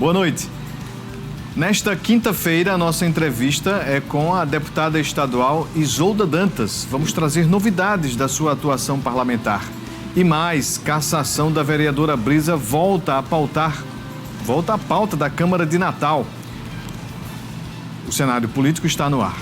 Boa noite. Nesta quinta-feira, a nossa entrevista é com a deputada estadual Isolda Dantas. Vamos trazer novidades da sua atuação parlamentar. E mais, cassação da vereadora Brisa volta à pauta da Câmara de Natal. O cenário político está no ar.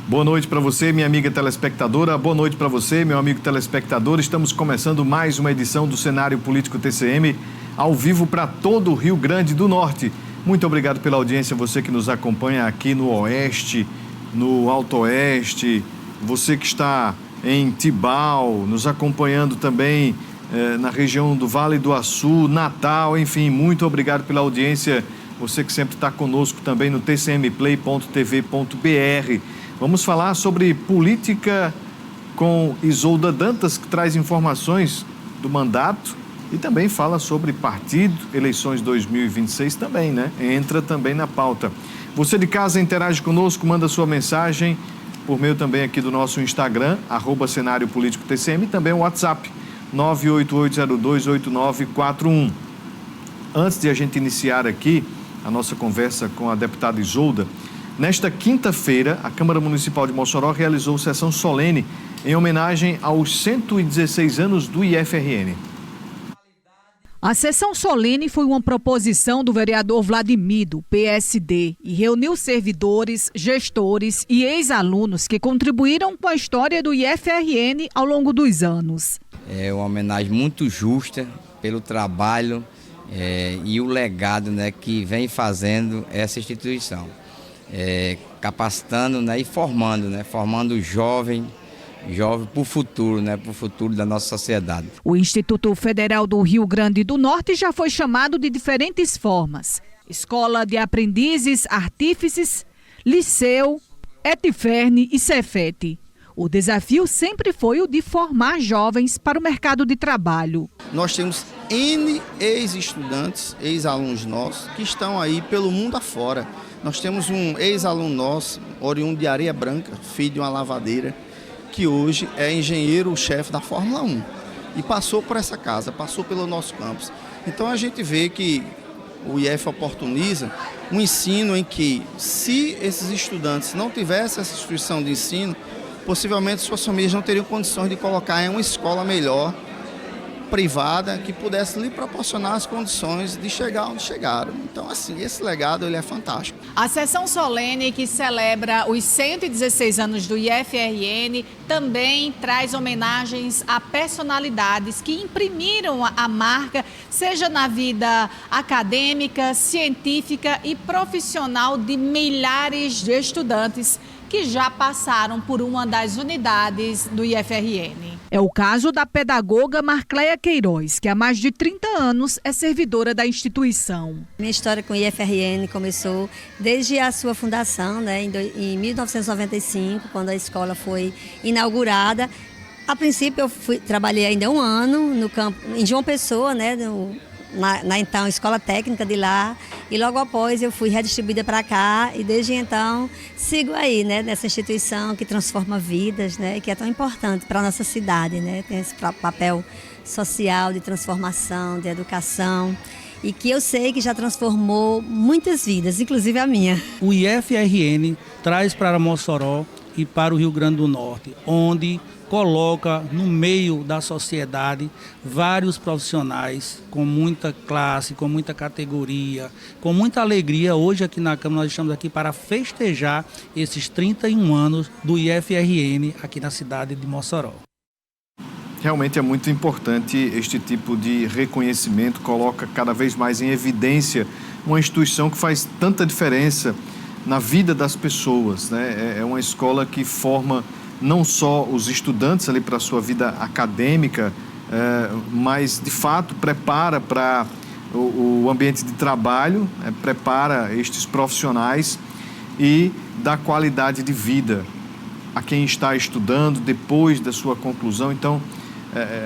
Boa noite para você, minha amiga telespectadora. Boa noite para você, meu amigo telespectador. Estamos começando mais uma edição do Cenário Político TCM, ao vivo para todo o Rio Grande do Norte. Muito obrigado pela audiência, você que nos acompanha aqui no Oeste, no Alto Oeste, você que está em Tibau, nos acompanhando também na região do Vale do Açu, Natal, enfim, muito obrigado pela audiência. Você que sempre está conosco também no tcmplay.tv.br. Vamos falar sobre política com Isolda Dantas, que traz informações do mandato e também fala sobre partido, eleições 2026 também, né? Entra também na pauta. Você de casa interage conosco, manda sua mensagem por meio também aqui do nosso Instagram, @Cenário Político TCM, e também o WhatsApp, 988028941. Antes de a gente iniciar aqui a nossa conversa com a deputada Isolda, nesta quinta-feira, a Câmara Municipal de Mossoró realizou sessão solene em homenagem aos 116 anos do IFRN. A sessão solene foi uma proposição do vereador Vladimir, do PSD, e reuniu servidores, gestores e ex-alunos que contribuíram com a história do IFRN ao longo dos anos. É uma homenagem muito justa pelo trabalho e o legado, né, que vem fazendo essa instituição. Capacitando, né, e formando o jovem para o futuro, né, para o futuro da nossa sociedade. O Instituto Federal do Rio Grande do Norte já foi chamado de diferentes formas: Escola de Aprendizes Artífices, Liceu, Etiferne e Cefete. O desafio sempre foi o de formar jovens para o mercado de trabalho. Nós temos N ex-estudantes, ex-alunos nossos, que estão aí pelo mundo afora. Nós temos um ex-aluno nosso, oriundo de Areia Branca, filho de uma lavadeira, que hoje é engenheiro-chefe da Fórmula 1 e passou por essa casa, passou pelo nosso campus. Então a gente vê que o IF oportuniza um ensino em que, se esses estudantes não tivessem essa instituição de ensino, possivelmente suas famílias não teriam condições de colocar em uma escola melhor, privada, que pudesse lhe proporcionar as condições de chegar onde chegaram. Então, assim, esse legado ele é fantástico. A sessão solene, que celebra os 116 anos do IFRN, também traz homenagens a personalidades que imprimiram a marca, seja na vida acadêmica, científica e profissional de milhares de estudantes que já passaram por uma das unidades do IFRN. É o caso da pedagoga Marcleia Queiroz, que há mais de 30 anos é servidora da instituição. Minha história com o IFRN começou desde a sua fundação, né, em 1995, quando a escola foi inaugurada. A princípio eu trabalhei ainda um ano no campo, em João Pessoa, né, na então escola técnica de lá, e logo após eu fui redistribuída para cá e desde então sigo aí, né, nessa instituição que transforma vidas, né, que é tão importante para a nossa cidade, né, tem esse papel social de transformação, de educação, e que eu sei que já transformou muitas vidas, inclusive a minha. O IFRN traz para Mossoró e para o Rio Grande do Norte, onde coloca no meio da sociedade vários profissionais com muita classe, com muita categoria, com muita alegria. Hoje aqui na Câmara nós estamos aqui para festejar esses 31 anos do IFRN aqui na cidade de Mossoró. Realmente é muito importante este tipo de reconhecimento, coloca cada vez mais em evidência uma instituição que faz tanta diferença na vida das pessoas, né? É uma escola que forma não só os estudantes ali para a sua vida acadêmica, mas de fato prepara para o ambiente de trabalho, prepara estes profissionais e dá qualidade de vida a quem está estudando depois da sua conclusão. Então,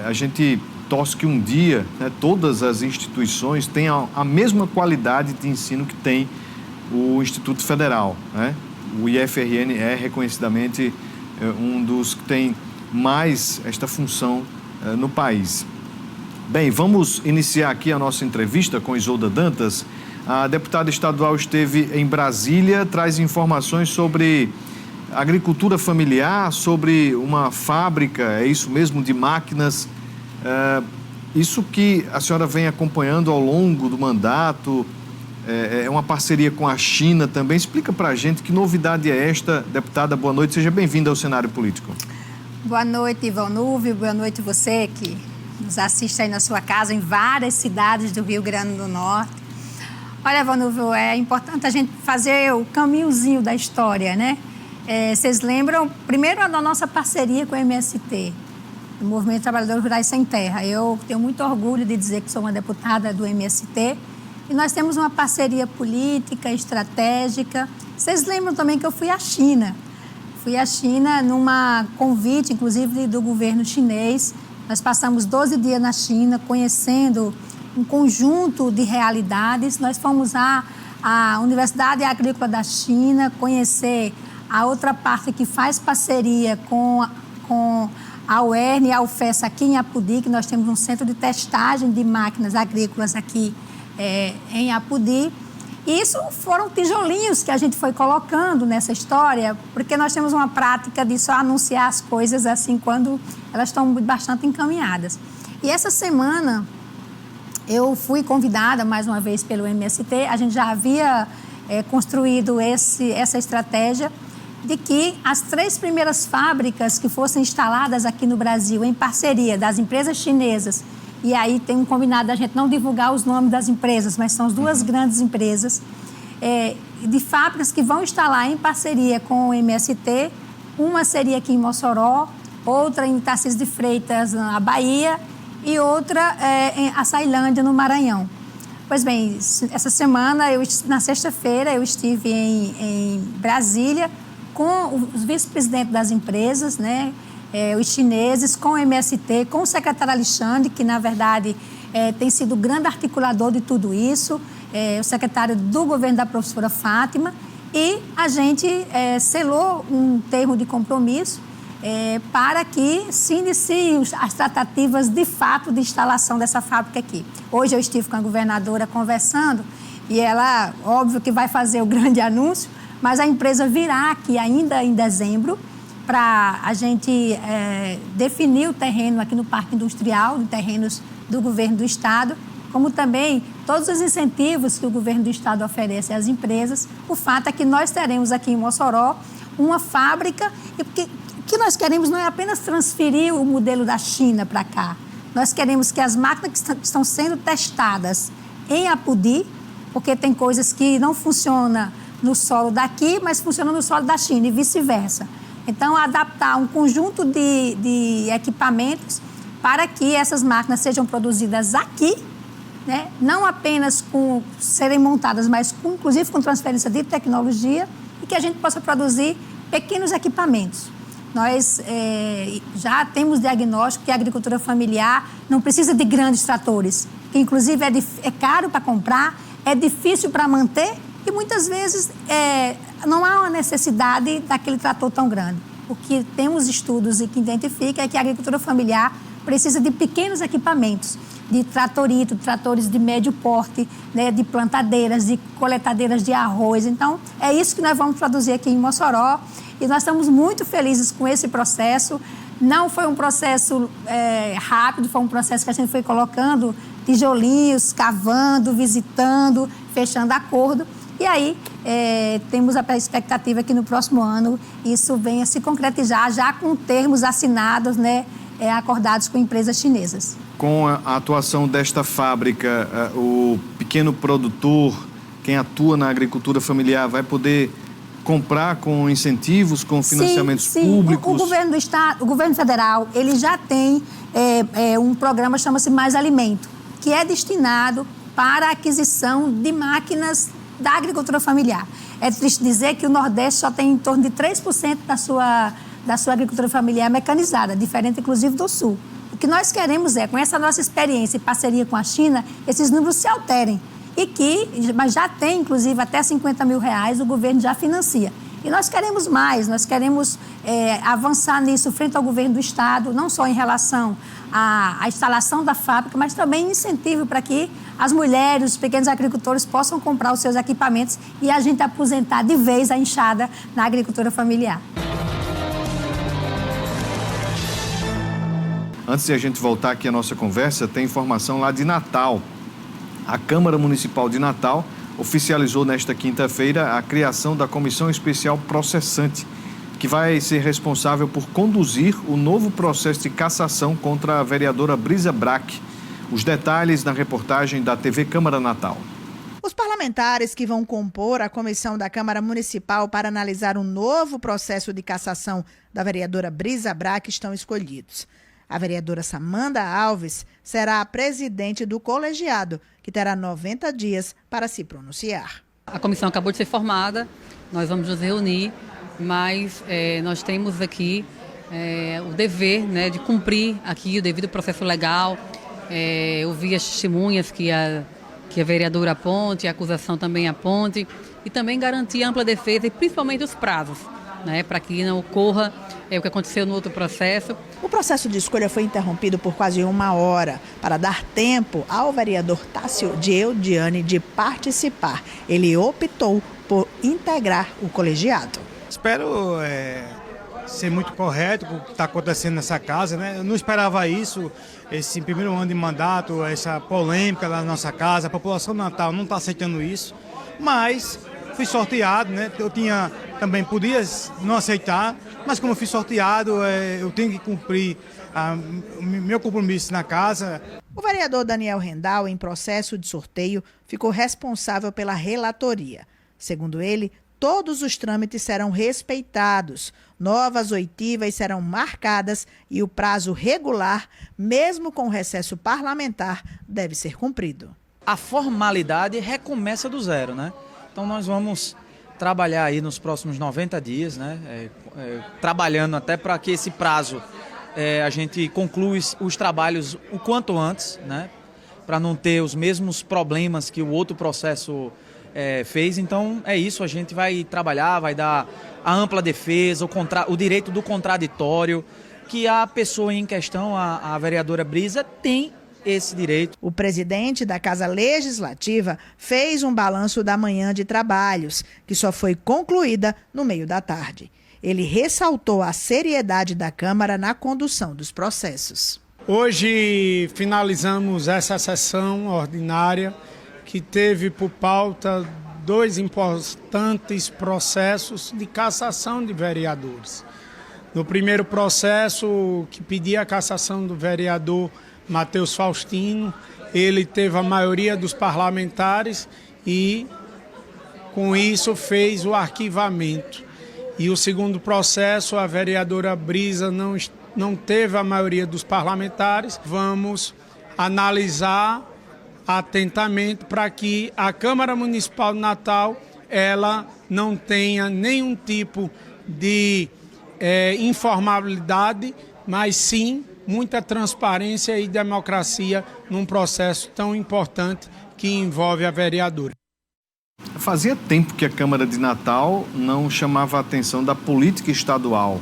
a gente torce que um dia, né, todas as instituições tenham a mesma qualidade de ensino que tem o Instituto Federal, né? O IFRN é reconhecidamente um dos que tem mais esta função no país. Bem, vamos iniciar aqui a nossa entrevista com Isolda Dantas. A deputada estadual esteve em Brasília, traz informações sobre agricultura familiar, sobre uma fábrica, é isso mesmo, de máquinas. Isso que a senhora vem acompanhando ao longo do mandato, é uma parceria com a China também. Explica para a gente que novidade é esta. Deputada, boa noite, seja bem-vinda ao cenário político. Boa noite, Ivanildo, boa noite você que nos assiste aí na sua casa, em várias cidades do Rio Grande do Norte. Olha, Ivanildo, é importante a gente fazer o caminhozinho da história, né? Vocês lembram, primeiro, da nossa parceria com o MST, o Movimento de Trabalhadores Rurais Sem Terra. Eu tenho muito orgulho de dizer que sou uma deputada do MST e nós temos uma parceria política, estratégica. Vocês lembram também que eu fui à China. Fui à China numa convite, inclusive, do governo chinês. Nós passamos 12 dias na China, conhecendo um conjunto de realidades. Nós fomos à Universidade Agrícola da China, conhecer a outra parte que faz parceria com a UERN e a UFES aqui em Apodi, que nós temos um centro de testagem de máquinas agrícolas aqui em Apodi. E isso foram tijolinhos que a gente foi colocando nessa história, porque nós temos uma prática de só anunciar as coisas assim quando elas estão bastante encaminhadas. E essa semana eu fui convidada mais uma vez pelo MST, a gente já havia construído essa estratégia de que as 3 primeiras fábricas que fossem instaladas aqui no Brasil em parceria das empresas chinesas, e aí tem um combinado da gente não divulgar os nomes das empresas, mas são as 2 grandes empresas, de fábricas que vão instalar em parceria com o MST. Uma seria aqui em Mossoró, outra em Tarcísio de Freitas, na Bahia, e outra em Açailândia, no Maranhão. Pois bem, essa semana, na sexta-feira, eu estive em Brasília com os vice-presidentes das empresas, né? Os chineses, com o MST, com o secretário Alexandre, que, na verdade, tem sido o grande articulador de tudo isso, o secretário do governo da professora Fátima, e a gente selou um termo de compromisso para que se iniciem as tratativas, de fato, de instalação dessa fábrica aqui. Hoje eu estive com a governadora conversando e ela, óbvio que vai fazer o grande anúncio, mas a empresa virá aqui ainda em dezembro, para a gente definir o terreno aqui no Parque Industrial, em terrenos do governo do Estado, como também todos os incentivos que o governo do Estado oferece às empresas. O fato é que nós teremos aqui em Mossoró uma fábrica, e o que nós queremos não é apenas transferir o modelo da China para cá. Nós queremos que as máquinas que estão sendo testadas em Apodi, porque tem coisas que não funcionam no solo daqui, mas funcionam no solo da China e vice-versa. Então, adaptar um conjunto de equipamentos para que essas máquinas sejam produzidas aqui, né? Não apenas serem montadas, mas inclusive com transferência de tecnologia, e que a gente possa produzir pequenos equipamentos. Nós já temos diagnóstico que a agricultura familiar não precisa de grandes tratores, que inclusive é caro para comprar, é difícil para manter e muitas vezes não há uma necessidade daquele trator tão grande. O que temos estudos e que identifica é que a agricultura familiar precisa de pequenos equipamentos, de tratorito, tratores de médio porte, né, de plantadeiras, de coletadeiras de arroz. Então, é isso que nós vamos produzir aqui em Mossoró e nós estamos muito felizes com esse processo. Não foi um processo rápido, foi um processo que a gente foi colocando tijolinhos, cavando, visitando, fechando acordo. E aí, temos a expectativa que no próximo ano isso venha se concretizar, já com termos assinados, né, acordados com empresas chinesas. Com a atuação desta fábrica, o pequeno produtor, quem atua na agricultura familiar, vai poder comprar com incentivos, com financiamentos públicos? O governo do Estado, o governo federal, ele já tem um programa que chama-se Mais Alimento, que é destinado para a aquisição de máquinas da agricultura familiar. É triste dizer que o Nordeste só tem em torno de 3% da sua agricultura familiar mecanizada, diferente inclusive do Sul. O que nós queremos com essa nossa experiência e parceria com a China, esses números se alterem. Mas já tem, inclusive, até R$50 mil, o governo já financia. E nós queremos mais, nós queremos avançar nisso frente ao governo do Estado, não só em relação à instalação da fábrica, mas também incentivo para que as mulheres, os pequenos agricultores possam comprar os seus equipamentos e a gente aposentar de vez a enxada na agricultura familiar. Antes de a gente voltar aqui à nossa conversa, tem informação lá de Natal. A Câmara Municipal de Natal oficializou nesta quinta-feira a criação da Comissão Especial Processante, que vai ser responsável por conduzir o novo processo de cassação contra a vereadora Brisa Braque. Os detalhes na reportagem da TV Câmara Natal. Os parlamentares que vão compor a comissão da Câmara Municipal para analisar um novo processo de cassação da vereadora Brisa Braque estão escolhidos. A vereadora Samanda Alves será a presidente do colegiado, que terá 90 dias para se pronunciar. A comissão acabou de ser formada, nós vamos nos reunir, mas nós temos aqui o dever, né, de cumprir aqui o devido processo legal, ouvir as testemunhas que a vereadora aponte, a acusação também aponte, e também garantir a ampla defesa e principalmente os prazos, né, para que não ocorra o que aconteceu no outro processo. O processo de escolha foi interrompido por quase 1 hora para dar tempo ao vereador Tássio de Eudiane de participar. Ele optou por integrar o colegiado. Espero ser muito correto com o que está acontecendo nessa casa, né? Eu não esperava isso, esse primeiro ano de mandato, essa polêmica lá na nossa casa. A população do Natal não está aceitando isso, mas fui sorteado, né? Eu também podia não aceitar, mas como eu fui sorteado, eu tenho que cumprir o meu compromisso na casa. O vereador Daniel Rendal, em processo de sorteio, ficou responsável pela relatoria. Segundo ele, todos os trâmites serão respeitados, novas oitivas serão marcadas e o prazo regular, mesmo com recesso parlamentar, deve ser cumprido. A formalidade recomeça do zero, né? Então nós vamos trabalhar aí nos próximos 90 dias, né? Trabalhando até para que esse prazo a gente conclua os trabalhos o quanto antes, né? Para não ter os mesmos problemas que o outro processo fez. Então é isso, a gente vai trabalhar, vai dar a ampla defesa, o direito do contraditório, que a pessoa em questão, a vereadora Brisa, tem esse direito. O presidente da Casa Legislativa fez um balanço da manhã de trabalhos, que só foi concluída no meio da tarde. Ele ressaltou a seriedade da Câmara na condução dos processos. Hoje finalizamos essa sessão ordinária que teve por pauta 2 importantes processos de cassação de vereadores. No primeiro processo, que pedia a cassação do vereador Matheus Faustino, ele teve a maioria dos parlamentares e, com isso, fez o arquivamento. E o segundo processo, a vereadora Brisa não teve a maioria dos parlamentares. Vamos analisar atentamente para que a Câmara Municipal de Natal ela não tenha nenhum tipo de informalidade, mas sim muita transparência e democracia num processo tão importante que envolve a vereadora. Fazia tempo que a Câmara de Natal não chamava a atenção da política estadual.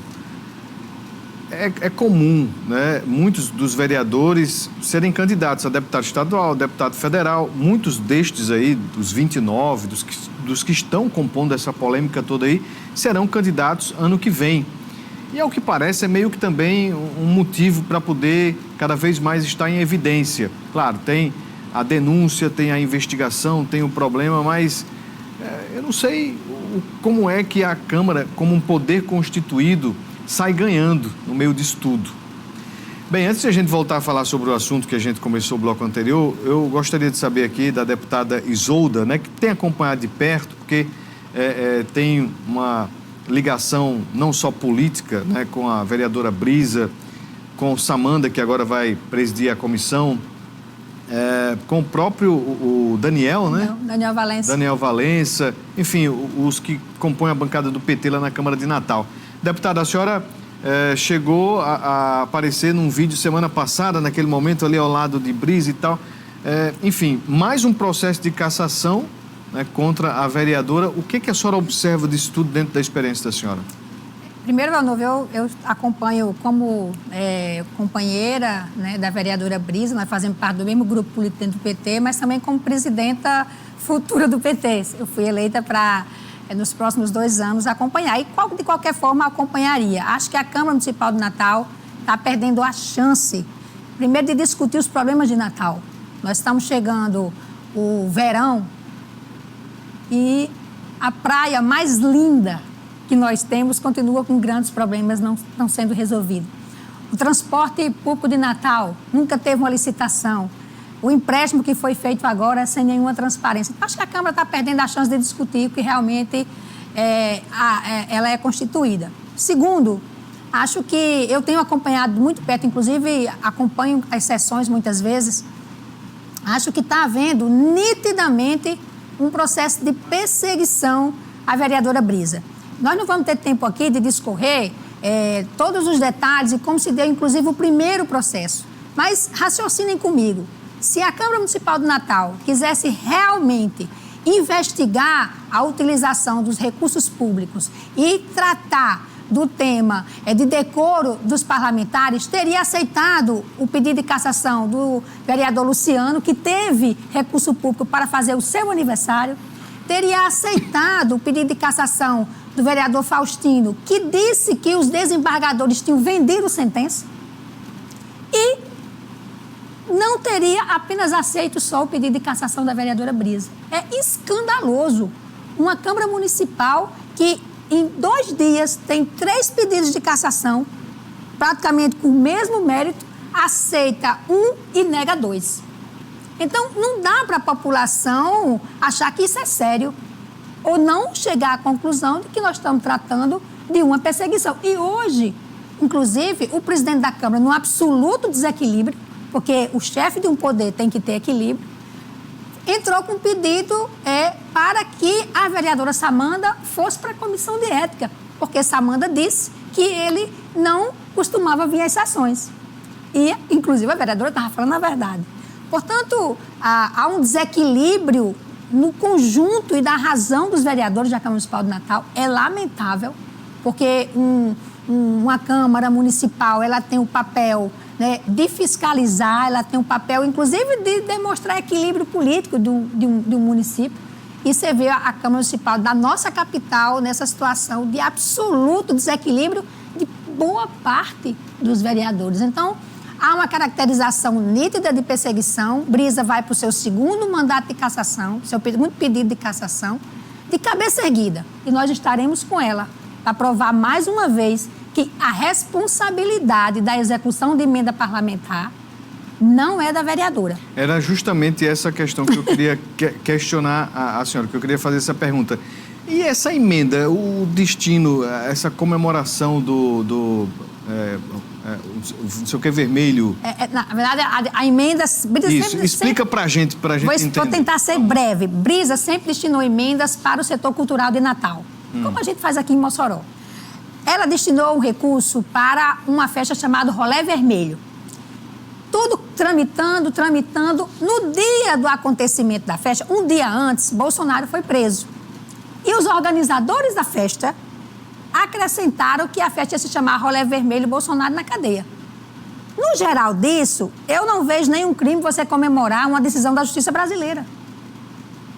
É comum, né, muitos dos vereadores serem candidatos a deputado estadual, deputado federal. Muitos destes aí, dos 29, dos que estão compondo essa polêmica toda aí, serão candidatos ano que vem. E ao que parece é meio que também um motivo para poder cada vez mais estar em evidência. Claro, tem a denúncia, tem a investigação, tem o problema, mas eu não sei como é que a Câmara, como um poder constituído, sai ganhando no meio disso tudo. Bem, antes de a gente voltar a falar sobre o assunto que a gente começou o bloco anterior, eu gostaria de saber aqui da deputada Isolda, né, que tem acompanhado de perto, porque tem uma ligação não só política, né, com a vereadora Brisa, com Samanda, que agora vai presidir a comissão, com o próprio o Daniel, né? Não, Daniel Valença. Daniel Valença, enfim, os que compõem a bancada do PT lá na Câmara de Natal. Deputada, a senhora chegou a aparecer num vídeo semana passada, naquele momento ali ao lado de Brisa e tal. Enfim, mais um processo de cassação né, contra a vereadora. O que a senhora observa disso tudo dentro da experiência da senhora? Primeiro, eu acompanho como companheira, né, da vereadora Brisa, nós fazemos parte do mesmo grupo político dentro do PT, mas também como presidenta futura do PT. Eu fui eleita para, nos próximos 2 anos, acompanhar. E de qualquer forma, acompanharia. Acho que a Câmara Municipal de Natal está perdendo a chance, primeiro, de discutir os problemas de Natal. Nós estamos chegando o verão e a praia mais linda que nós temos continua com grandes problemas não sendo resolvidos. O transporte público de Natal nunca teve uma licitação. O empréstimo que foi feito agora é sem nenhuma transparência. Acho que a Câmara está perdendo a chance de discutir o que realmente ela é constituída. Segundo, acho que eu tenho acompanhado muito perto, inclusive acompanho as sessões muitas vezes, acho que está havendo nitidamente um processo de perseguição à vereadora Brisa. Nós não vamos ter tempo aqui de discorrer todos os detalhes e como se deu, inclusive, o primeiro processo. Mas raciocinem comigo. Se a Câmara Municipal de Natal quisesse realmente investigar a utilização dos recursos públicos e tratar do tema de decoro dos parlamentares, teria aceitado o pedido de cassação do vereador Luciano, que teve recurso público para fazer o seu aniversário, teria aceitado o pedido de cassação do vereador Faustino, que disse que os desembargadores tinham vendido sentença, e não teria apenas aceito só o pedido de cassação da vereadora Brisa. É escandaloso uma Câmara Municipal que, em 2 dias, tem 3 pedidos de cassação, praticamente com o mesmo mérito, aceita 1 e nega 2. Então, não dá para a população achar que isso é sério, ou não chegar à conclusão de que nós estamos tratando de uma perseguição. E hoje, inclusive, o presidente da Câmara, num absoluto desequilíbrio, porque o chefe de um poder tem que ter equilíbrio, entrou com um pedido para que a vereadora Samanda fosse para a comissão de ética, porque Samanda disse que ele não costumava vir às sessões. E, inclusive, a vereadora estava falando a verdade. Portanto, há um desequilíbrio no conjunto e da razão dos vereadores da Câmara Municipal de Natal. É lamentável, porque uma Câmara Municipal ela tem o papel, né, de fiscalizar, ela tem um papel, inclusive, de demonstrar equilíbrio político de um município. E você vê a Câmara Municipal da nossa capital nessa situação de absoluto desequilíbrio de boa parte dos vereadores. Então, há uma caracterização nítida de perseguição. Brisa vai para o seu 2º mandato de cassação, seu segundo pedido de cassação, de cabeça erguida. E nós estaremos com ela para provar mais uma vez que a responsabilidade da execução de emenda parlamentar não é da vereadora. Era justamente essa questão que eu queria questionar a senhora, que eu queria fazer essa pergunta. E essa emenda, o destino, essa comemoração do não sei o que vermelho... Na verdade, a emenda... Isso, explica pra gente entender. Vou tentar ser breve. Brisa sempre destinou emendas para o setor cultural de Natal, como a gente faz aqui em Mossoró. Ela destinou um recurso para uma festa chamada Rolé Vermelho. Tudo tramitando. No dia do acontecimento da festa, um dia antes, Bolsonaro foi preso. E os organizadores da festa acrescentaram que a festa ia se chamar Rolé Vermelho Bolsonaro na cadeia. No geral disso, eu não vejo nenhum crime você comemorar uma decisão da justiça brasileira.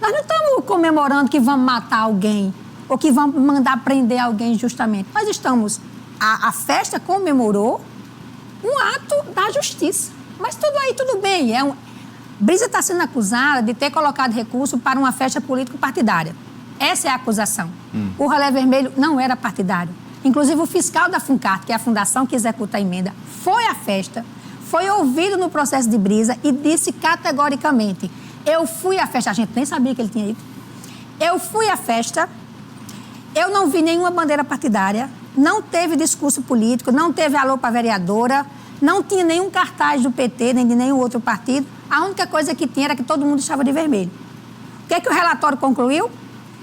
Nós não estamos comemorando que vamos matar alguém ou que vamos mandar prender alguém injustamente. Nós estamos... A festa comemorou um ato da justiça. Mas tudo bem. Brisa está sendo acusada de ter colocado recurso para uma festa político-partidária. Essa é a acusação. O Rolé Vermelho não era partidário. Inclusive, o fiscal da FUNCART, que é a fundação que executa a emenda, foi à festa, foi ouvido no processo de Brisa e disse categoricamente: eu fui à festa, a gente nem sabia que ele tinha ido, eu fui à festa, eu não vi nenhuma bandeira partidária, não teve discurso político, não teve alô para a vereadora, não tinha nenhum cartaz do PT, nem de nenhum outro partido. A única coisa que tinha era que todo mundo estava de vermelho. O que é que o relatório concluiu?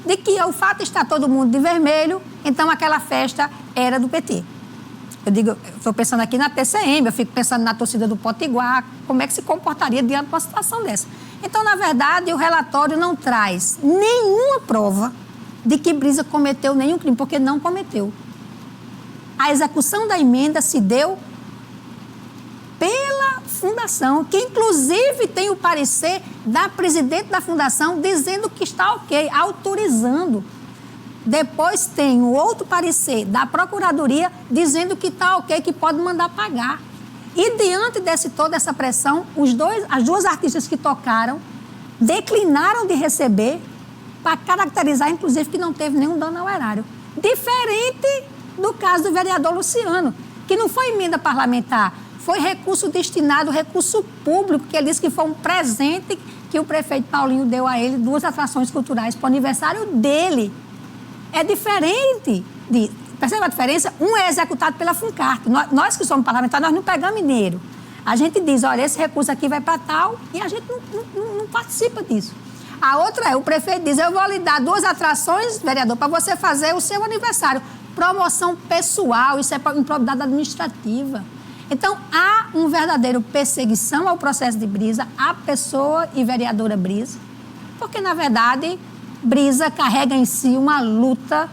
De que o fato de estar todo mundo de vermelho, então aquela festa era do PT. Eu digo, estou pensando aqui na TCM, eu fico pensando na torcida do Potiguar, como é que se comportaria diante de uma situação dessa. Então, na verdade, o relatório não traz nenhuma prova de que Brisa cometeu nenhum crime, porque não cometeu. A execução da emenda se deu pela Fundação, que inclusive tem o parecer da presidente da Fundação dizendo que está ok, autorizando. Depois tem o outro parecer da Procuradoria dizendo que está ok, que pode mandar pagar. E diante de toda essa pressão, as duas artistas que tocaram declinaram de receber para caracterizar, inclusive, que não teve nenhum dano ao erário. Diferente do caso do vereador Luciano, que não foi emenda parlamentar, foi recurso destinado, recurso público, que ele disse que foi um presente que o prefeito Paulinho deu a ele, 2 atrações culturais para o aniversário dele. É diferente. Percebe a diferença? Um é executado pela Funcart. Nós que somos parlamentares, nós não pegamos dinheiro. A gente diz, olha, esse recurso aqui vai para tal, e a gente não participa disso. A outra é, o prefeito diz, eu vou lhe dar 2 atrações, vereador, para você fazer o seu aniversário. Promoção pessoal, isso é improbidade administrativa. Então, há uma verdadeira perseguição ao processo de Brisa, à pessoa e vereadora Brisa, porque, na verdade, Brisa carrega em si uma luta,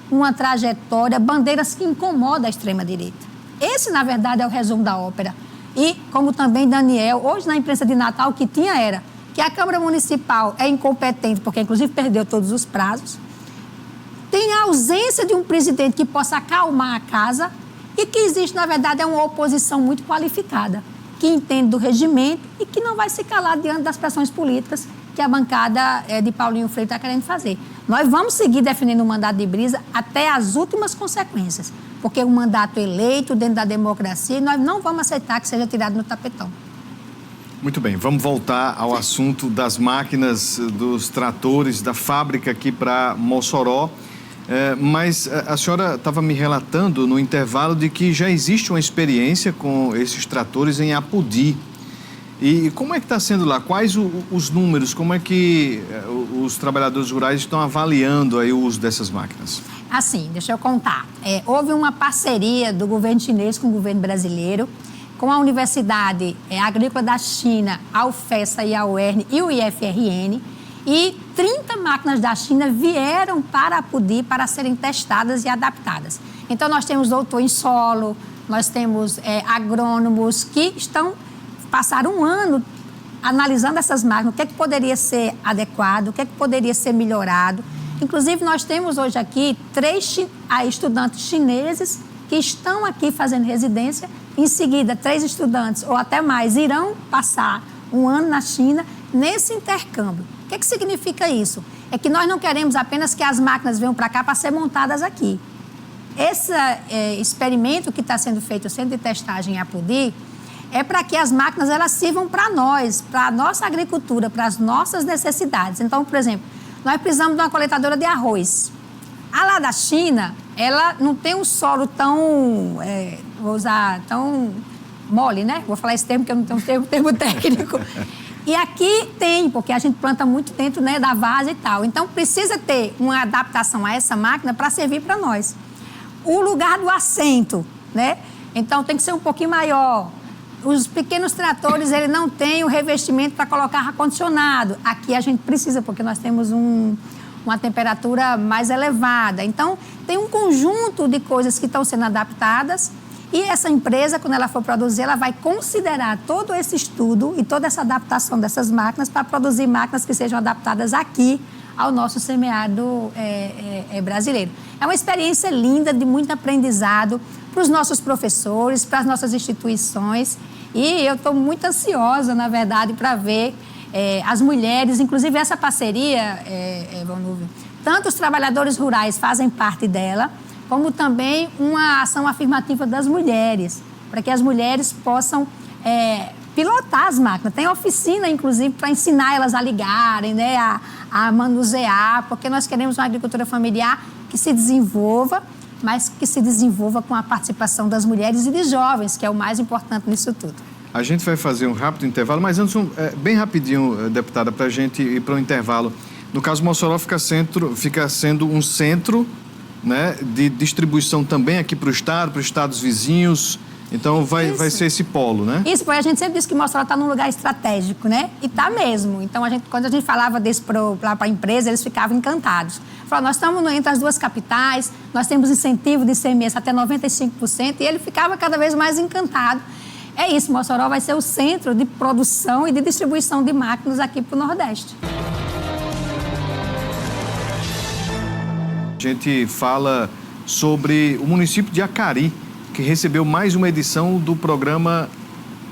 uma trajetória, bandeiras que incomodam a extrema-direita. Esse, na verdade, é o resumo da ópera. E, como também Daniel, hoje na imprensa de Natal, o que tinha era que a Câmara Municipal é incompetente, porque, inclusive, perdeu todos os prazos, tem a ausência de um presidente que possa acalmar a casa e que existe, na verdade, é uma oposição muito qualificada, que entende do regimento e que não vai se calar diante das pressões políticas que a bancada de Paulinho Freire está querendo fazer. Nós vamos seguir defendendo o mandato de Brisa até as últimas consequências, porque é um mandato eleito dentro da democracia e nós não vamos aceitar que seja tirado no tapetão. Muito bem, vamos voltar ao assunto das máquinas, dos tratores, da fábrica aqui para Mossoró. Mas a senhora estava me relatando no intervalo de que já existe uma experiência com esses tratores em Apodi. E como é que está sendo lá? Quais os números? Como é que os trabalhadores rurais estão avaliando aí o uso dessas máquinas? Assim, deixa eu contar. Houve uma parceria do governo chinês com o governo brasileiro, com a Universidade Agrícola da China, a UFESA e a UERN e o IFRN, e 30 máquinas da China vieram para Apodi para serem testadas e adaptadas. Então, nós temos doutor em solo, nós temos agrônomos que passaram um ano analisando essas máquinas, o que é que poderia ser adequado, o que é que poderia ser melhorado. Inclusive, nós temos hoje aqui 3 estudantes chineses que estão aqui fazendo residência. Em seguida, 3 estudantes ou até mais irão passar um ano na China nesse intercâmbio. O que significa isso? É que nós não queremos apenas que as máquinas venham para cá para ser montadas aqui. Esse experimento que está sendo feito, o centro de testagem em Apodi, é para que as máquinas elas sirvam para nós, para a nossa agricultura, para as nossas necessidades. Então, por exemplo, nós precisamos de uma coletadora de arroz. A lá da China, ela não tem um solo tão, tão mole, né? Vou falar esse termo porque eu não tenho termo técnico. E aqui tem, porque a gente planta muito dentro, né, da várzea e tal. Então, precisa ter uma adaptação a essa máquina para servir para nós. O lugar do assento, né? Então, tem que ser um pouquinho maior. Os pequenos tratores, ele não tem o revestimento para colocar ar-condicionado. Aqui a gente precisa, porque nós temos uma temperatura mais elevada. Então, tem um conjunto de coisas que estão sendo adaptadas. E essa empresa, quando ela for produzir, ela vai considerar todo esse estudo e toda essa adaptação dessas máquinas para produzir máquinas que sejam adaptadas aqui ao nosso semiárido brasileiro. É uma experiência linda, de muito aprendizado para os nossos professores, para as nossas instituições. E eu estou muito ansiosa, na verdade, para ver as mulheres, inclusive essa parceria, Vanúvio, tanto os trabalhadores rurais fazem parte dela, como também uma ação afirmativa das mulheres, para que as mulheres possam pilotar as máquinas. Tem oficina, inclusive, para ensinar elas a ligarem, né, a manusear, porque nós queremos uma agricultura familiar que se desenvolva, mas que se desenvolva com a participação das mulheres e de jovens, que é o mais importante nisso tudo. A gente vai fazer um rápido intervalo, mas antes, bem rapidinho, deputada, para a gente ir para o intervalo. No caso, Mossoró fica sendo um centro né, de distribuição também aqui para o estado, para os estados vizinhos. Então vai ser esse polo, né? Isso, porque a gente sempre diz que Mossoró está num lugar estratégico, né? E está mesmo. Então, quando a gente falava desse lá para a empresa, eles ficavam encantados. Falaram, nós estamos entre as duas capitais, nós temos incentivo de ICMS até 95%, e ele ficava cada vez mais encantado. É isso, Mossoró vai ser o centro de produção e de distribuição de máquinas aqui para o Nordeste. A gente fala sobre o município de Acari, que recebeu mais uma edição do programa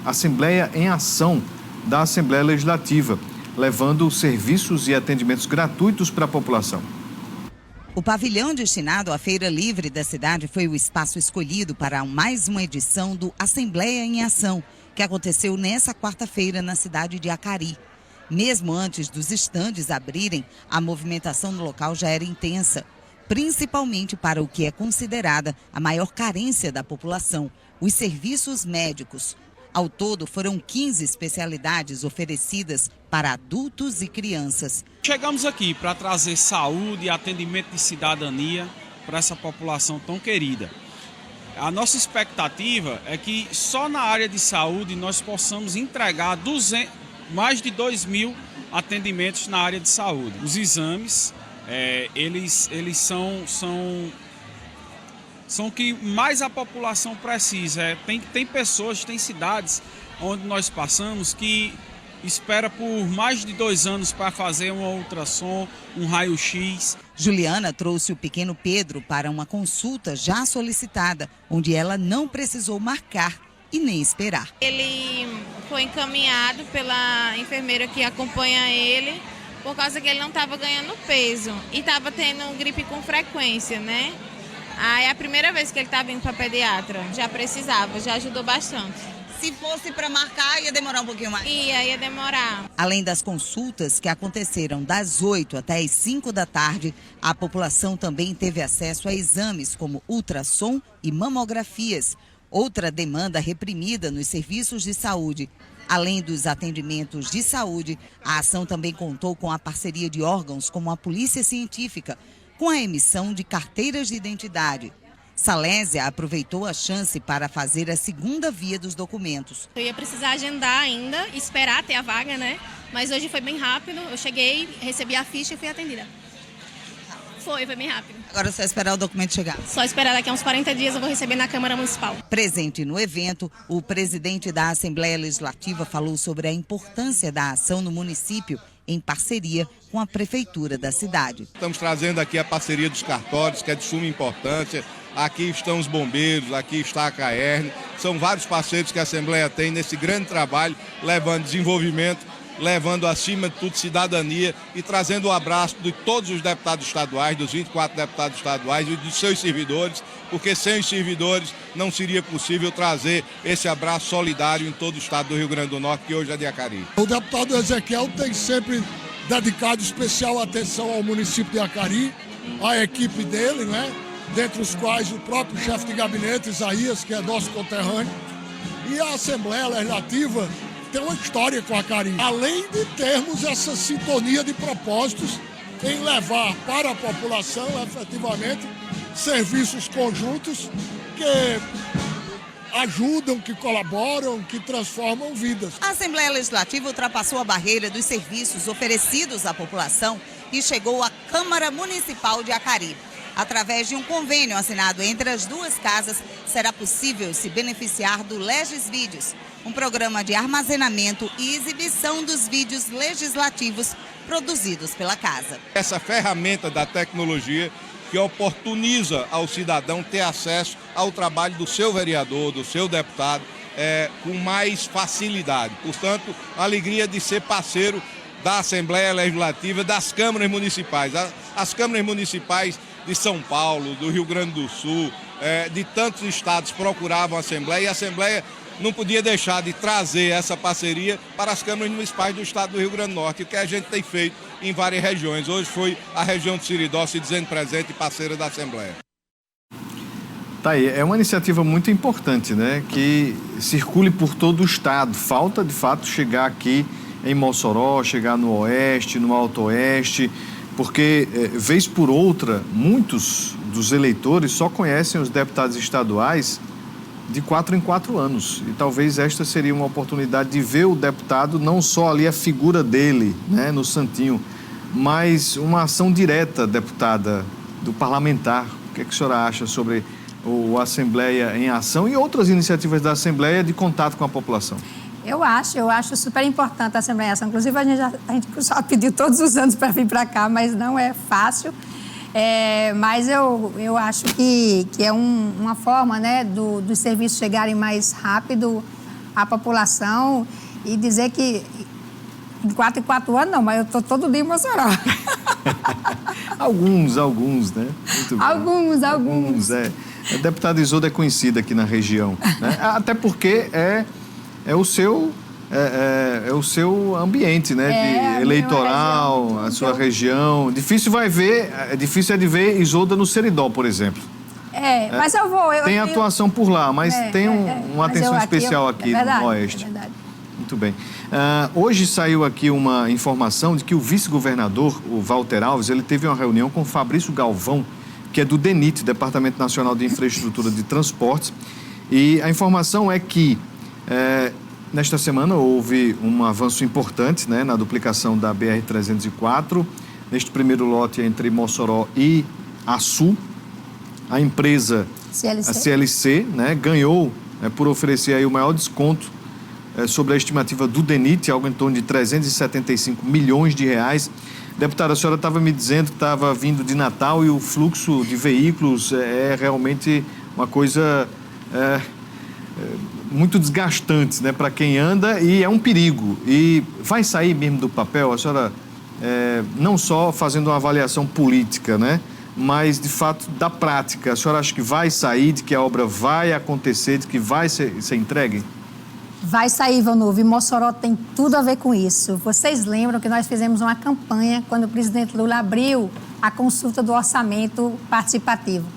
Assembleia em Ação da Assembleia Legislativa, levando serviços e atendimentos gratuitos para a população. O pavilhão destinado à Feira Livre da cidade foi o espaço escolhido para mais uma edição do Assembleia em Ação, que aconteceu nessa quarta-feira na cidade de Acari. Mesmo antes dos estandes abrirem, a movimentação no local já era intensa, principalmente para o que é considerada a maior carência da população, os serviços médicos. Ao todo, foram 15 especialidades oferecidas para adultos e crianças. Chegamos aqui para trazer saúde e atendimento de cidadania para essa população tão querida. A nossa expectativa é que só na área de saúde nós possamos entregar mais de 2.000 atendimentos na área de saúde. Os exames, eles são o que mais a população precisa. Tem pessoas, tem cidades onde nós passamos que espera por mais de 2 anos para fazer um ultrassom, um raio-x. Juliana trouxe o pequeno Pedro para uma consulta já solicitada, onde ela não precisou marcar e nem esperar. Ele foi encaminhado pela enfermeira que acompanha ele, por causa que ele não estava ganhando peso e estava tendo gripe com frequência, né? Aí é a primeira vez que ele está vindo para pediatra, já precisava, já ajudou bastante. Se fosse para marcar, ia demorar um pouquinho mais? Ia demorar. Além das consultas que aconteceram das 8 até as 5 da tarde, a população também teve acesso a exames como ultrassom e mamografias. Outra demanda reprimida nos serviços de saúde. Além dos atendimentos de saúde, a ação também contou com a parceria de órgãos como a Polícia Científica, com a emissão de carteiras de identidade. Salésia aproveitou a chance para fazer a segunda via dos documentos. Eu ia precisar agendar ainda, esperar ter a vaga, né? Mas hoje foi bem rápido, eu cheguei, recebi a ficha e fui atendida. Foi bem rápido. Agora é só esperar o documento chegar. Só esperar, daqui a uns 40 dias eu vou receber na Câmara Municipal. Presente no evento, o presidente da Assembleia Legislativa falou sobre a importância da ação no município, em parceria com a prefeitura da cidade. Estamos trazendo aqui a parceria dos cartórios, que é de suma importância. Aqui estão os bombeiros, aqui está a CAERN. São vários parceiros que a Assembleia tem nesse grande trabalho, levando desenvolvimento, levando acima de tudo cidadania e trazendo o abraço de todos os deputados estaduais, dos 24 deputados estaduais e dos seus servidores, porque sem os servidores não seria possível trazer esse abraço solidário em todo o estado do Rio Grande do Norte, que hoje é de Acari. O deputado Ezequiel tem sempre dedicado especial atenção ao município de Acari, à equipe dele, né? Dentre os quais o próprio chefe de gabinete, Isaías, que é nosso conterrâneo, e a Assembleia Legislativa tem uma história com Acari. Além de termos essa sintonia de propósitos em levar para a população, efetivamente, serviços conjuntos que ajudam, que colaboram, que transformam vidas. A Assembleia Legislativa ultrapassou a barreira dos serviços oferecidos à população e chegou à Câmara Municipal de Acari. Através de um convênio assinado entre as duas casas, será possível se beneficiar do Legis Vídeos, um programa de armazenamento e exibição dos vídeos legislativos produzidos pela casa. Essa ferramenta da tecnologia que oportuniza ao cidadão ter acesso ao trabalho do seu vereador, do seu deputado, com mais facilidade. Portanto, a alegria de ser parceiro da Assembleia Legislativa, das câmaras municipais. As câmaras municipais de São Paulo, do Rio Grande do Sul, de tantos estados procuravam a Assembleia e a Assembleia não podia deixar de trazer essa parceria para as câmaras municipais do estado do Rio Grande do Norte, o que a gente tem feito em várias regiões. Hoje foi a região do Siridó se dizendo presente e parceira da Assembleia. Tá aí, é uma iniciativa muito importante, né? Que circule por todo o estado. Falta, de fato, chegar aqui em Mossoró, chegar no Oeste, no Alto Oeste, porque, vez por outra, muitos dos eleitores só conhecem os deputados estaduais de 4 em 4 anos. E talvez esta seria uma oportunidade de ver o deputado, não só ali a figura dele, né, no santinho, mas uma ação direta, deputada, do parlamentar. O que é que a senhora acha sobre o Assembleia em Ação e outras iniciativas da Assembleia de contato com a população? Eu acho super importante a Assembleia em Ação. Inclusive, a gente só pediu todos os anos para vir para cá, mas não é fácil. Mas eu acho que é uma forma, né, dos serviços chegarem mais rápido à população e dizer que de 4 em 4 anos não, mas eu estou todo dia em Mossoró. Alguns, né? Muito bem. Alguns. A deputada Isolda é conhecida aqui na região, né? Até porque é o seu ambiente, né? De eleitoral, a sua região. Difícil é de ver Isolda no Seridó, por exemplo. Mas eu vou. Tem atuação por lá, mas tem uma atenção especial aqui no Oeste. É verdade. Muito bem. Hoje saiu aqui uma informação de que o vice-governador, o Walter Alves, ele teve uma reunião com o Fabrício Galvão, que é do DENIT, Departamento Nacional de Infraestrutura de Transportes. E a informação é que nesta semana houve um avanço importante, né, na duplicação da BR-304, neste primeiro lote entre Mossoró e Açu. A empresa, a CLC, né, ganhou por oferecer aí o maior desconto sobre a estimativa do DENIT, algo em torno de 375 milhões de reais. Deputada, a senhora estava me dizendo que estava vindo de Natal e o fluxo de veículos é realmente uma coisa muito desgastante, né, para quem anda, e é um perigo. E vai sair mesmo do papel, a senhora, não só fazendo uma avaliação política, né, mas de fato da prática. A senhora acha que vai sair, de que a obra vai acontecer, de que vai ser entregue? Vai sair, Ivanildo, e Mossoró tem tudo a ver com isso. Vocês lembram que nós fizemos uma campanha quando o presidente Lula abriu a consulta do orçamento participativo.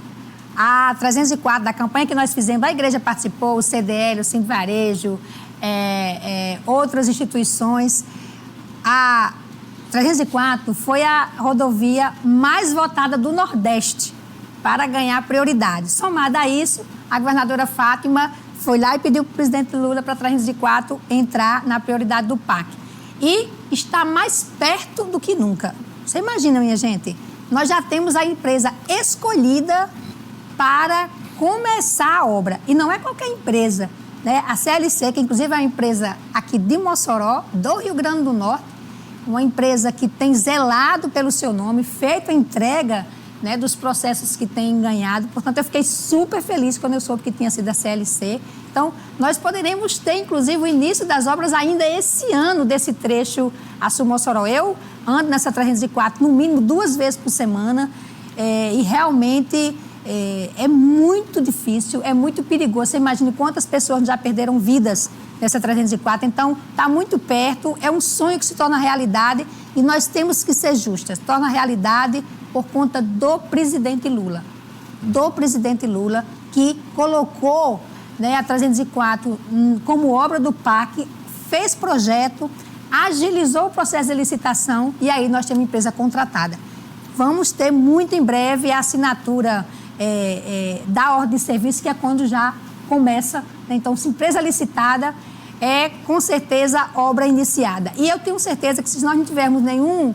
A 304 da campanha que nós fizemos, a igreja participou, o CDL, o Sindvarejo, outras instituições. A 304 foi a rodovia mais votada do Nordeste para ganhar prioridade. Somada a isso, a governadora Fátima foi lá e pediu para o presidente Lula para a 304 entrar na prioridade do PAC. E está mais perto do que nunca. Você imagina, minha gente? Nós já temos a empresa escolhida para começar a obra. E não é qualquer empresa, né? A CLC, que inclusive é uma empresa aqui de Mossoró, do Rio Grande do Norte, uma empresa que tem zelado pelo seu nome, feito a entrega, né, dos processos que tem ganhado. Portanto, eu fiquei super feliz quando eu soube que tinha sido a CLC. Então, nós poderemos ter, inclusive, o início das obras ainda esse ano, desse trecho Açu-Mossoró. Eu ando nessa 304, no mínimo 2 vezes por semana, e realmente é muito difícil, é muito perigoso. Você imagina quantas pessoas já perderam vidas nessa 304. Então, está muito perto, é um sonho que se torna realidade e nós temos que ser justas. Torna realidade por conta do presidente Lula. Do presidente Lula, que colocou, né, a 304 como obra do PAC, fez projeto, agilizou o processo de licitação e aí nós temos uma empresa contratada. Vamos ter muito em breve a assinatura da ordem de serviço, que é quando já começa, né? Então, se empresa licitada, é com certeza obra iniciada. E eu tenho certeza que se nós não tivermos nenhuma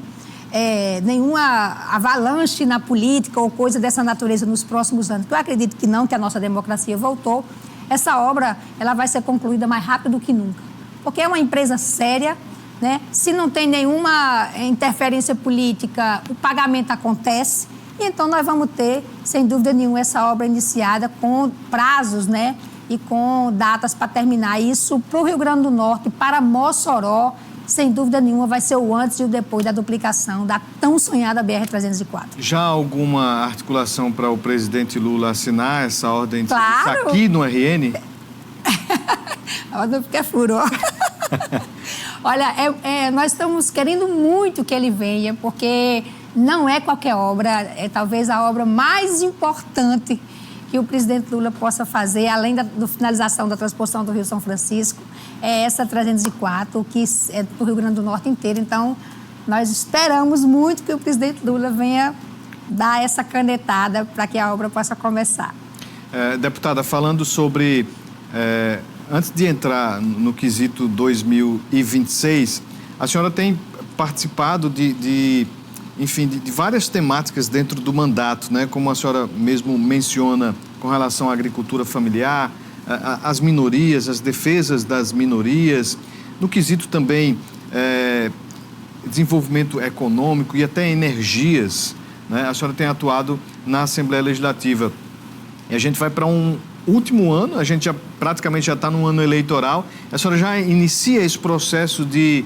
avalanche na política ou coisa dessa natureza nos próximos anos, que eu acredito que não, que a nossa democracia voltou, essa obra ela vai ser concluída mais rápido do que nunca. Porque é uma empresa séria, né? Se não tem nenhuma interferência política, o pagamento acontece. E então nós vamos ter, sem dúvida nenhuma, essa obra iniciada com prazos, né? E com datas para terminar. Isso para o Rio Grande do Norte, para Mossoró, sem dúvida nenhuma, vai ser o antes e o depois da duplicação da tão sonhada BR-304. Já há alguma articulação para o presidente Lula assinar essa ordem de claro. serviço aqui no RN? A ordem fica furor. Olha, nós estamos querendo muito que ele venha, porque não é qualquer obra, é talvez a obra mais importante que o presidente Lula possa fazer, além da finalização da transposição do Rio São Francisco, é essa 304, que é do Rio Grande do Norte inteiro. Então, nós esperamos muito que o presidente Lula venha dar essa canetada para que a obra possa começar. Deputada, falando sobre, antes de entrar no quesito 2026, a senhora tem participado de várias temáticas dentro do mandato, né? Como a senhora mesmo menciona com relação à agricultura familiar, as minorias, as defesas das minorias, no quesito também desenvolvimento econômico e até energias, né? A senhora tem atuado na Assembleia Legislativa. E a gente vai para um último ano, a gente praticamente já está no ano eleitoral. A senhora já inicia esse processo de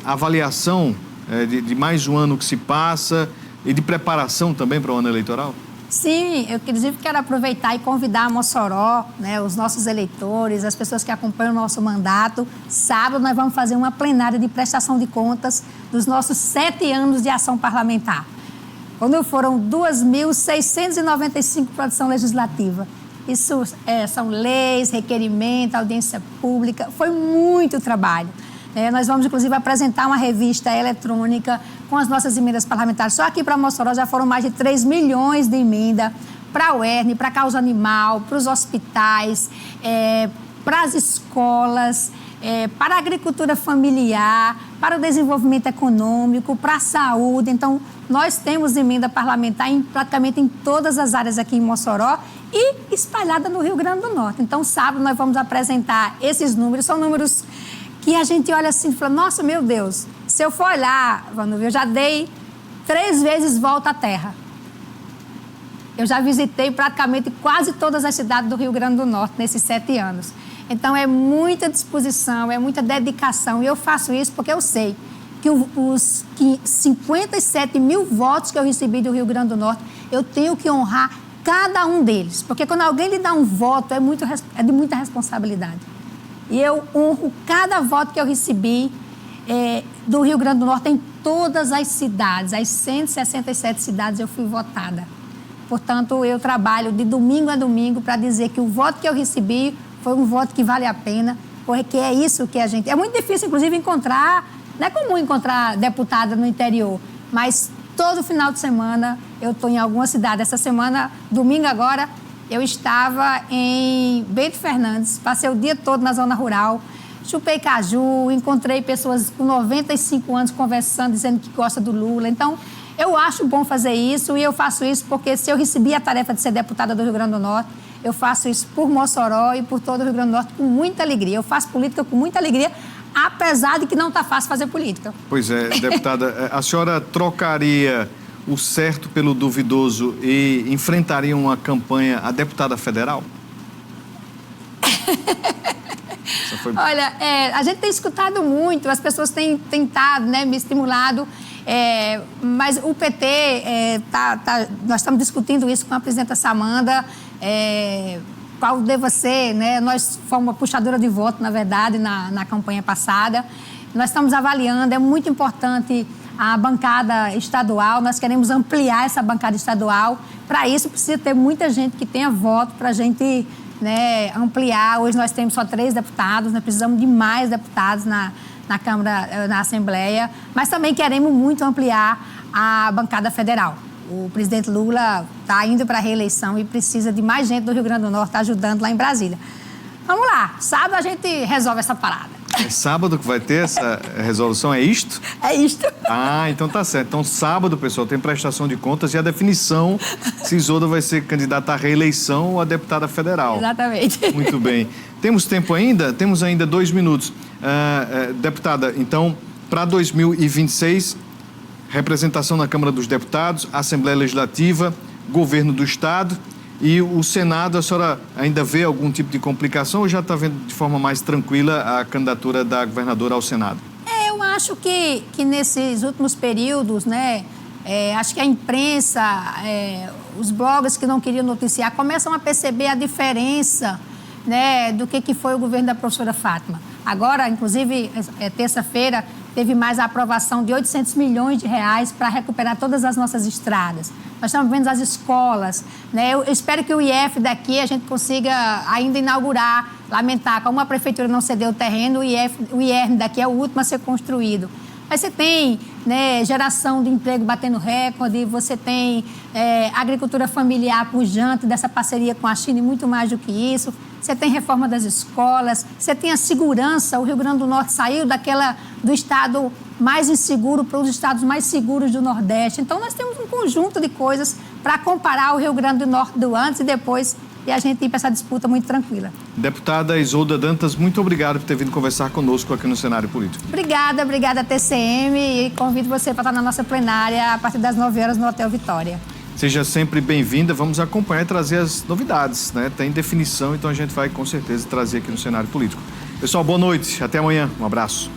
avaliação de mais um ano que se passa e de preparação também para o ano eleitoral? Sim, eu inclusive quero aproveitar e convidar a Mossoró, né, os nossos eleitores, as pessoas que acompanham o nosso mandato. Sábado nós vamos fazer uma plenária de prestação de contas dos nossos 7 anos de ação parlamentar. Quando foram 2.695 produção legislativa. Isso são leis, requerimento, audiência pública, foi muito trabalho. Nós vamos, inclusive, apresentar uma revista eletrônica com as nossas emendas parlamentares. Só aqui para Mossoró já foram mais de 3 milhões de emenda para a UERN, para a causa animal, para os hospitais, para as escolas, para a agricultura familiar, para o desenvolvimento econômico, para a saúde. Então, nós temos emenda parlamentar praticamente em todas as áreas aqui em Mossoró e espalhada no Rio Grande do Norte. Então, sábado nós vamos apresentar esses números. São números que a gente olha assim e fala, nossa, meu Deus, se eu for olhar, eu já dei 3 vezes volta à terra. Eu já visitei praticamente quase todas as cidades do Rio Grande do Norte nesses 7 anos. Então, é muita disposição, é muita dedicação. E eu faço isso porque eu sei que os 57 mil votos que eu recebi do Rio Grande do Norte, eu tenho que honrar cada um deles. Porque quando alguém lhe dá um voto, é de muita responsabilidade. E eu honro cada voto que eu recebi do Rio Grande do Norte em todas as cidades. As 167 cidades eu fui votada. Portanto, eu trabalho de domingo a domingo para dizer que o voto que eu recebi foi um voto que vale a pena, porque é isso que a gente... É muito difícil, inclusive, encontrar... Não é comum encontrar deputada no interior, mas todo final de semana eu estou em alguma cidade. Essa semana, domingo agora, eu estava em Bento Fernandes, passei o dia todo na zona rural, chupei caju, encontrei pessoas com 95 anos conversando, dizendo que gosta do Lula. Então, eu acho bom fazer isso e eu faço isso porque se eu recebi a tarefa de ser deputada do Rio Grande do Norte, eu faço isso por Mossoró e por todo o Rio Grande do Norte com muita alegria. Eu faço política com muita alegria, apesar de que não está fácil fazer política. Pois é, deputada, a senhora trocaria o certo pelo duvidoso e enfrentaria uma campanha a deputada federal? Olha, a gente tem escutado muito, as pessoas têm tentado, né, me estimulado, mas o PT, nós estamos discutindo isso com a presidenta Samanda, qual deva ser, né? Nós fomos uma puxadora de voto, na verdade, na campanha passada. Nós estamos avaliando, é muito importante a bancada estadual, nós queremos ampliar essa bancada estadual. Para isso, precisa ter muita gente que tenha voto para a gente, né, ampliar. Hoje nós temos só 3 deputados, nós precisamos de mais deputados na Câmara, na Assembleia, mas também queremos muito ampliar a bancada federal. O presidente Lula está indo para a reeleição e precisa de mais gente do Rio Grande do Norte ajudando lá em Brasília. Vamos lá, sábado a gente resolve essa parada. É sábado que vai ter essa resolução, é isto? É isto. Ah, então tá certo. Então sábado, pessoal, tem prestação de contas e a definição se Isolda vai ser candidata à reeleição ou a deputada federal. Exatamente. Muito bem. Temos tempo ainda? Temos ainda 2 minutos. Deputada, então, para 2026... representação na Câmara dos Deputados, Assembleia Legislativa, Governo do Estado e o Senado. A senhora ainda vê algum tipo de complicação ou já está vendo de forma mais tranquila a candidatura da governadora ao Senado? Eu acho que nesses últimos períodos, né, acho que a imprensa, os blogs que não queriam noticiar, começam a perceber a diferença, né, do que foi o governo da professora Fátima. Agora, inclusive, terça-feira, teve mais a aprovação de 800 milhões de reais para recuperar todas as nossas estradas. Nós estamos vendo as escolas, né? Eu espero que o IF daqui a gente consiga ainda inaugurar, lamentar, como a prefeitura não cedeu o terreno, o IR daqui é o último a ser construído. Mas você tem, né, geração de emprego batendo recorde, você tem agricultura familiar pujante dessa parceria com a China e muito mais do que isso. Você tem reforma das escolas, você tem a segurança. O Rio Grande do Norte saiu do estado mais inseguro para os estados mais seguros do Nordeste. Então, nós temos um conjunto de coisas para comparar o Rio Grande do Norte do antes e depois, e a gente ir para essa disputa muito tranquila. Deputada Isolda Dantas, muito obrigado por ter vindo conversar conosco aqui no cenário político. Obrigada, TCM, e convido você para estar na nossa plenária a partir das 9 horas no Hotel Vitória. Seja sempre bem-vinda, vamos acompanhar e trazer as novidades, né? Tem definição, então a gente vai com certeza trazer aqui no cenário político. Pessoal, boa noite, até amanhã, um abraço.